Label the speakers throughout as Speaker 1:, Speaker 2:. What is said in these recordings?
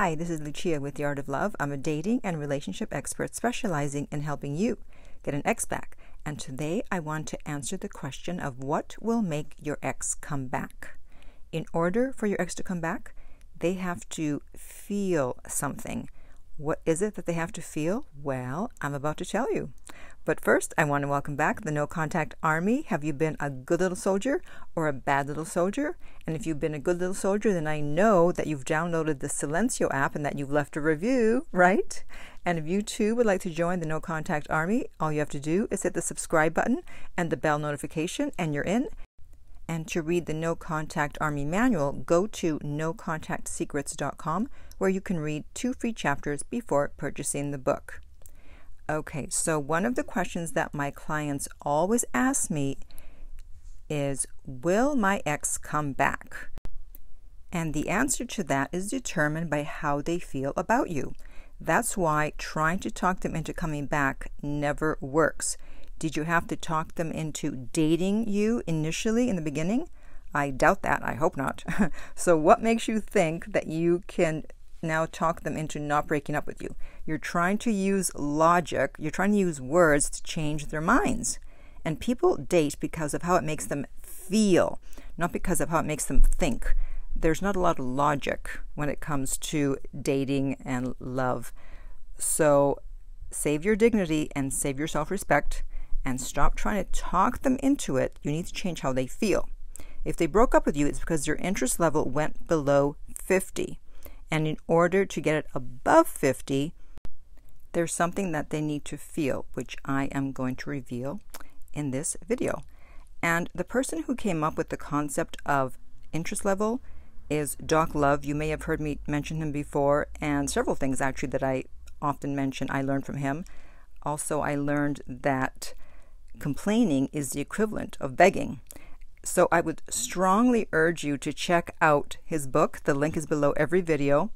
Speaker 1: Hi, this is Lucia with The Art of Love. I'm a dating and relationship expert specializing in helping you get an ex back. And today I want to answer the question of what will make your ex come back. In order for your ex to come back, they have to feel something. What is it that they have to feel? Well, I'm about to tell you. But first, I want to welcome back the No Contact Army. Have you been a good little soldier or a bad little soldier? And if you've been a good little soldier, then I know that you've downloaded the Silencio app and that you've left a review, right? And if you too would like to join the No Contact Army, all you have to do is hit the subscribe button and the bell notification, and you're in. And to read the No Contact Army manual, go to nocontactsecrets.com, where you can read 2 free chapters before purchasing the book. Okay, so one of the questions that my clients always ask me is, will my ex come back? And the answer to that is determined by how they feel about you. That's why trying to talk them into coming back never works. Did you have to talk them into dating you initially in the beginning? I doubt that. I hope not. So what makes you think that you can now talk them into not breaking up with you? You're trying to use logic. You're trying to use words to change their minds. And people date because of how it makes them feel, not because of how it makes them think. There's not a lot of logic when it comes to dating and love. So save your dignity and save your self-respect and stop trying to talk them into it. You need to change how they feel. If they broke up with you, it's because their interest level went below 50. And in order to get it above 50, there's something that they need to feel, which I am going to reveal in this video. And the person who came up with the concept of interest level is Doc Love. You may have heard me mention him before, and several things actually that I often mention I learned from him. Also, I learned that complaining is the equivalent of begging. So I would strongly urge you to check out his book. The link is below every video.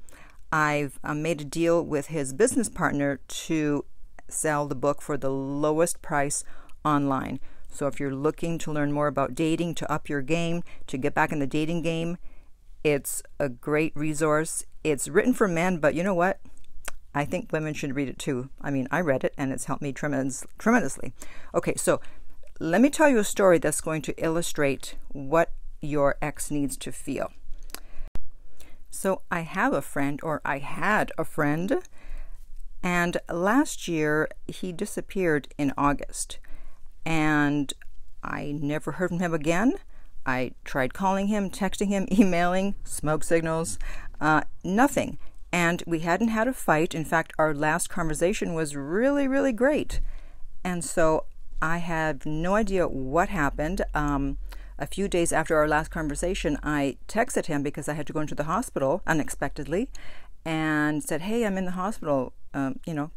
Speaker 1: I've made a deal with his business partner to sell the book for the lowest price online. So if you're looking to learn more about dating, to up your game, to get back in the dating game, it's a great resource. It's written for men, but you know what? I think women should read it too. I mean, I read it and it's helped me tremendously. Okay, so let me tell you a story that's going to illustrate what your ex needs to feel. So I have a friend, or I had a friend, and last year he disappeared in August. And I never heard from him again. I tried calling him, texting him, emailing, smoke signals, nothing. And we hadn't had a fight. In fact, our last conversation was really, really great. And so I have no idea what happened. A few days after our last conversation, I texted him because I had to go into the hospital unexpectedly and said, hey, I'm in the hospital,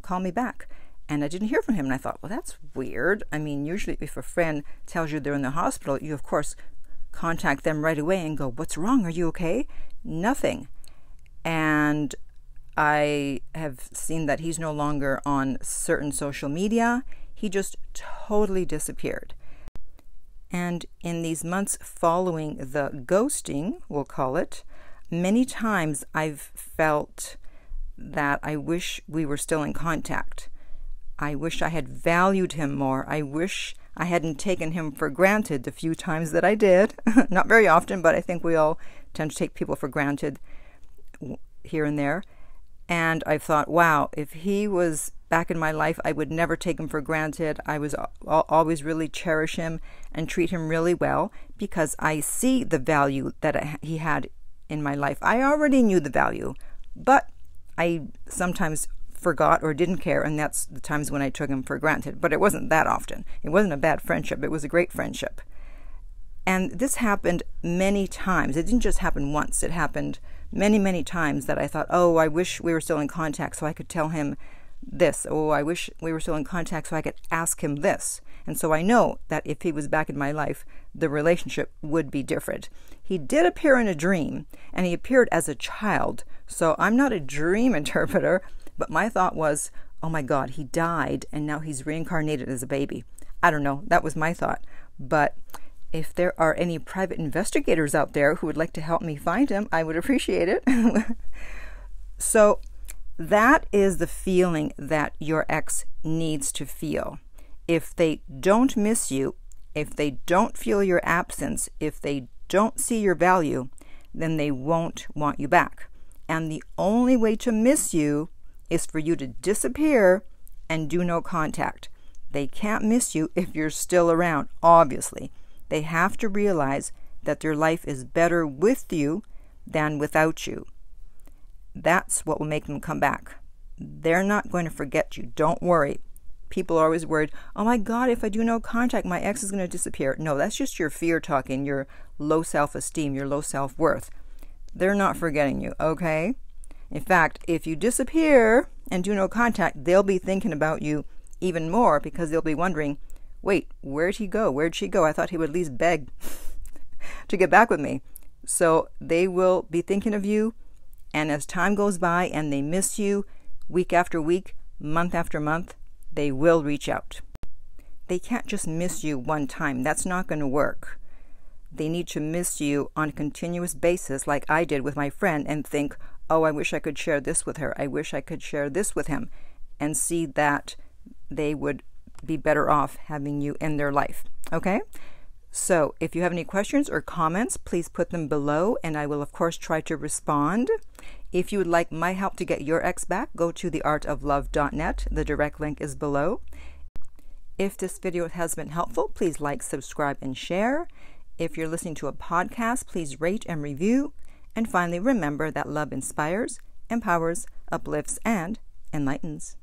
Speaker 1: call me back. And I didn't hear from him. And I thought, well, that's weird. I mean, usually if a friend tells you they're in the hospital, you, of course, contact them right away and go, what's wrong? Are you okay? Nothing. And I have seen that he's no longer on certain social media. He just totally disappeared. And in these months following the ghosting, we'll call it, many times I've felt that I wish we were still in contact. I wish I had valued him more. I wish I hadn't taken him for granted the few times that I did. Not very often, but I think we all tend to take people for granted here and there. And I thought, wow, if he was back in my life, I would never take him for granted. I was always really cherish him and treat him really well because I see the value that he had in my life. I already knew the value, but I sometimes forgot or didn't care, and that's the times when I took him for granted. But it wasn't that often. It wasn't a bad friendship. It was a great friendship. And this happened many times. It didn't just happen once. It happened many, many times that I thought, oh, I wish we were still in contact so I could tell him this. Oh, I wish we were still in contact so I could ask him this. And so I know that if he was back in my life, the relationship would be different. He did appear in a dream, and he appeared as a child. So I'm not a dream interpreter, but my thought was, oh my God, he died and now he's reincarnated as a baby. I don't know. That was my thought. But if there are any private investigators out there who would like to help me find him, I would appreciate it. So that is the feeling that your ex needs to feel. If they don't miss you, if they don't feel your absence, if they don't see your value, then they won't want you back. And the only way to miss you is for you to disappear and do no contact. They can't miss you if you're still around, obviously. They have to realize that their life is better with you than without you. That's what will make them come back. They're not going to forget you. Don't worry. People are always worried, oh my God, if I do no contact, my ex is going to disappear. No, that's just your fear talking, your low self-esteem, your low self-worth. They're not forgetting you, okay? In fact, if you disappear and do no contact, they'll be thinking about you even more because they'll be wondering, wait, where'd he go? Where'd she go? I thought he would at least beg to get back with me. So they will be thinking of you, and as time goes by and they miss you week after week, month after month, they will reach out. They can't just miss you one time. That's not going to work. They need to miss you on a continuous basis like I did with my friend and think, oh, I wish I could share this with her. I wish I could share this with him, and see that they would be better off having you in their life. Okay? So if you have any questions or comments, please put them below, and I will, of course, try to respond. If you would like my help to get your ex back, go to theartoflove.net. The direct link is below. If this video has been helpful, please like, subscribe, and share. If you're listening to a podcast, please rate and review. And finally, remember that love inspires, empowers, uplifts, and enlightens.